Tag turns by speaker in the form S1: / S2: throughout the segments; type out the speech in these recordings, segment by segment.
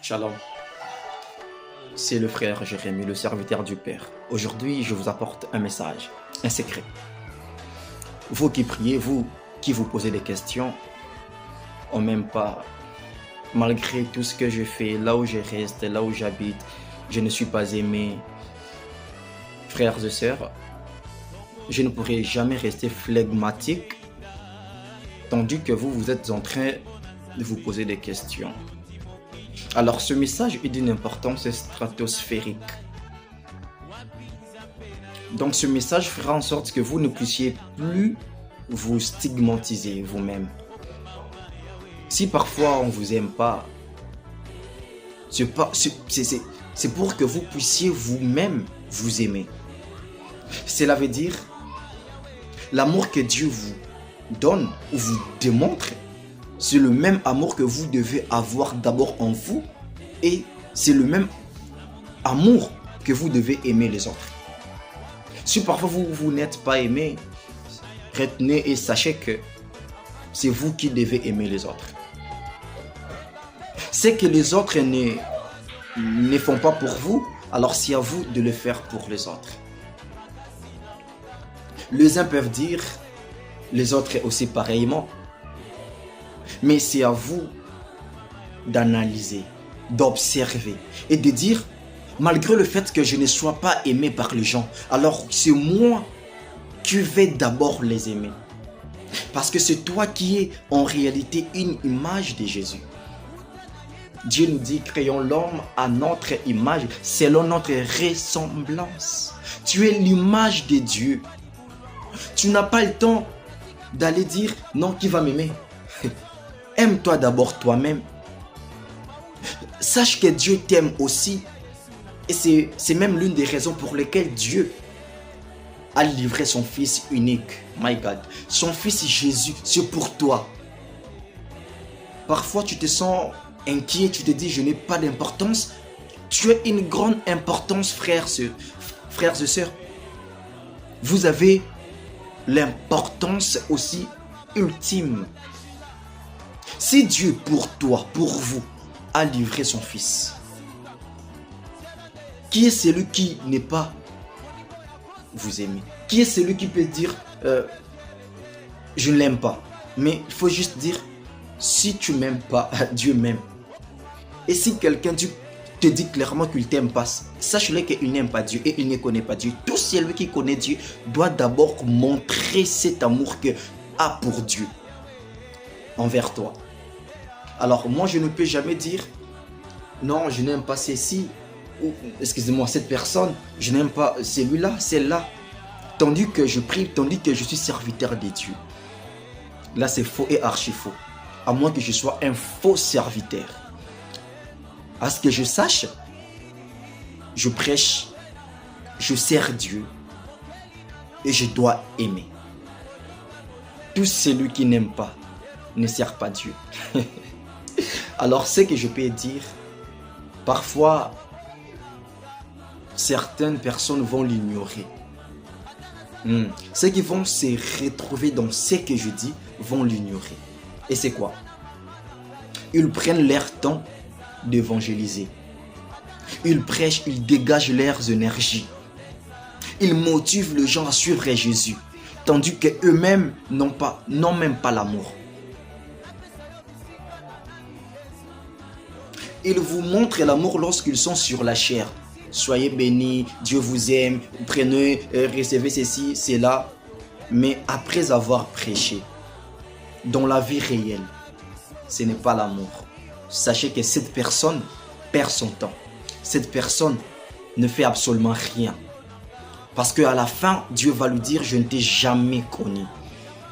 S1: Shalom, c'est le frère Jérémie, le serviteur du Père. Aujourd'hui, je vous apporte un message, un secret. Vous qui priez, vous qui vous posez des questions, on m'aime pas. Malgré tout ce que je fais, là où je reste, là où j'habite, je ne suis pas aimé. Frères et sœurs, je ne pourrai jamais rester flegmatique, tandis que vous êtes en train de vous poser des questions. Alors ce message est d'une importance stratosphérique. Donc ce message fera en sorte que vous ne puissiez plus vous stigmatiser vous-même. Si parfois on ne vous aime pas, c'est pour que vous puissiez vous-même vous aimer. Cela veut dire l'amour que Dieu vous donne ou vous démontre, c'est le même amour que vous devez avoir d'abord en vous et c'est le même amour que vous devez aimer les autres. Si parfois vous n'êtes pas aimé, retenez et sachez que c'est vous qui devez aimer les autres. C'est que les autres ne font pas pour vous, alors c'est à vous de le faire pour les autres. Les uns peuvent dire, les autres aussi pareillement. Mais c'est à vous d'analyser, d'observer et de dire, malgré le fait que je ne sois pas aimé par les gens, alors c'est moi qui vais d'abord les aimer. Parce que c'est toi qui es en réalité une image de Jésus. Dieu nous dit, créons l'homme à notre image, selon notre ressemblance. Tu es l'image de Dieu. Tu n'as pas le temps d'aller dire, non, qui va m'aimer? Aime-toi d'abord toi-même. Sache que Dieu t'aime aussi. Et c'est même l'une des raisons pour lesquelles Dieu a livré son Fils unique. My God. Son Fils Jésus, c'est pour toi. Parfois tu te sens inquiet, tu te dis je n'ai pas d'importance. Tu as une grande importance, frères et sœurs. Vous avez l'importance aussi ultime. Si Dieu pour toi, pour vous, a livré son Fils, qui est celui qui n'est pas vous aimer? Qui est celui qui peut dire je ne l'aime pas? Mais il faut juste dire, si tu m'aimes pas, Dieu m'aime. Et si quelqu'un te dit clairement qu'il ne t'aime pas, sache-le qu'il n'aime pas Dieu et il ne connaît pas Dieu. Tout celui qui connaît Dieu doit d'abord montrer cet amour qu'il a pour Dieu envers toi. Alors moi je ne peux jamais dire non, je n'aime pas ceci ou excusez-moi cette personne, je n'aime pas celui-là, celle-là, tandis que je prie, tandis que je suis serviteur de Dieu. Là c'est faux et archi faux, à moins que je sois un faux serviteur. À ce que je sache, je prêche, je sers Dieu et je dois aimer. Tout celui qui n'aime pas ne sert pas Dieu. Alors ce que je peux dire, parfois certaines personnes vont l'ignorer. Ceux qui vont se retrouver dans ce que je dis vont l'ignorer. Et c'est quoi? Ils prennent leur temps d'évangéliser. Ils prêchent, ils dégagent leurs énergies. Ils motivent les gens à suivre Jésus, tandis qu'eux-mêmes n'ont même pas l'amour. Ils vous montrent l'amour lorsqu'ils sont sur la chair. Soyez bénis, Dieu vous aime, prenez, recevez ceci, cela. Mais après avoir prêché, dans la vie réelle, ce n'est pas l'amour. Sachez que cette personne perd son temps. Cette personne ne fait absolument rien. Parce qu'à la fin, Dieu va lui dire, je ne t'ai jamais connu.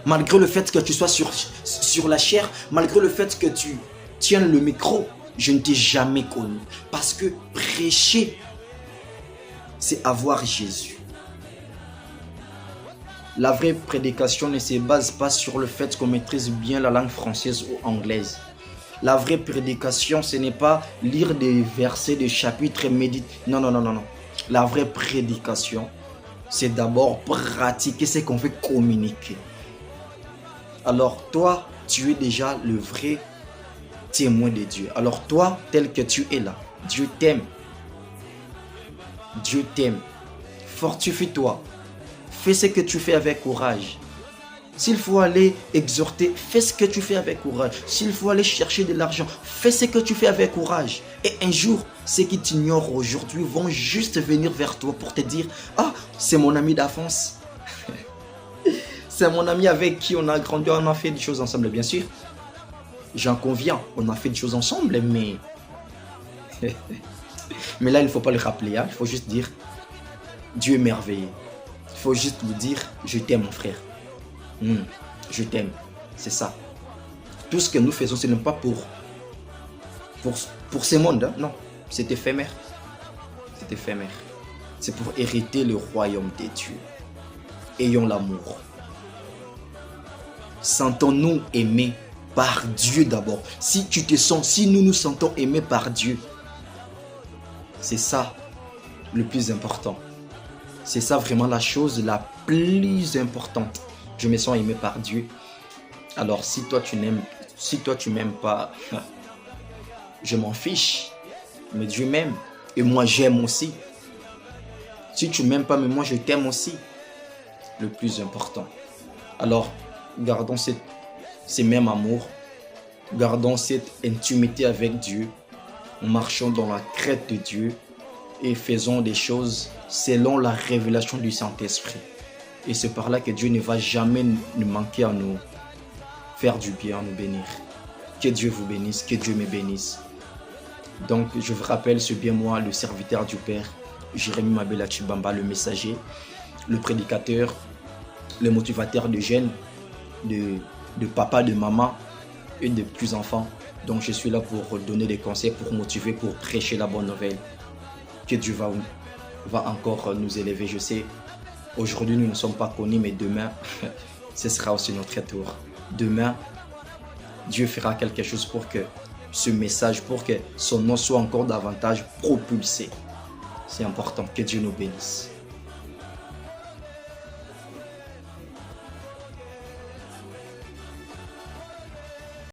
S1: Malgré le fait que tu sois sur la chair, malgré le fait que tu tiennes le micro, je ne t'ai jamais connu. Parce que prêcher, c'est avoir Jésus. La vraie prédication ne se base pas sur le fait qu'on maîtrise bien la langue française ou anglaise. La vraie prédication, ce n'est pas lire des versets, des chapitres et méditer. Non, non, non, non, non. La vraie prédication, c'est d'abord pratiquer ce qu'on veut communiquer. Alors toi, tu es déjà le vrai témoin de Dieu. Alors toi, tel que tu es là, Dieu t'aime. Dieu t'aime. Fortifie-toi. Fais ce que tu fais avec courage. S'il faut aller exhorter, fais ce que tu fais avec courage. S'il faut aller chercher de l'argent, fais ce que tu fais avec courage. Et un jour, ceux qui t'ignorent aujourd'hui vont juste venir vers toi pour te dire « Ah, c'est mon ami d'enfance. C'est mon ami avec qui on a grandi, on a fait des choses ensemble. » Bien sûr, j'en conviens, on a fait des choses ensemble, mais... mais là, il ne faut pas le rappeler. Hein? Il faut juste dire « Dieu est merveilleux. » Il faut juste lui dire « Je t'aime, mon frère. Je t'aime. » C'est ça. Tout ce que nous faisons, ce n'est pas pour ce monde. Hein? Non, c'est éphémère. C'est éphémère. C'est pour hériter le royaume des dieux. Ayons l'amour. Sentons-nous aimés par Dieu d'abord. Si tu te sens, si nous nous sentons aimés par Dieu, c'est ça le plus important. C'est ça vraiment la chose la plus importante. Je me sens aimé par Dieu. Alors si toi tu m'aimes pas, je m'en fiche. Mais Dieu m'aime. Et moi j'aime aussi. Si tu m'aimes pas, mais moi je t'aime aussi. Le plus important. Alors gardons ce même amour. Gardons cette intimité avec Dieu. Marchons dans la crête de Dieu. Et faisons des choses selon la révélation du Saint-Esprit. Et c'est par là que Dieu ne va jamais nous manquer à nous faire du bien, à nous bénir. Que Dieu vous bénisse, que Dieu me bénisse. Donc, je vous rappelle, c'est bien moi, le serviteur du Père, Jérémie Mabela Chibamba, le messager, le prédicateur, le motivateur de jeunes, de papa, de maman et de petits enfants. Donc, je suis là pour donner des conseils, pour motiver, pour prêcher la bonne nouvelle. Que Dieu va encore nous élever, je sais. Aujourd'hui, nous ne sommes pas connus, mais demain, ce sera aussi notre tour. Demain, Dieu fera quelque chose pour que ce message, pour que son nom soit encore davantage propulsé. C'est important. Que Dieu nous bénisse.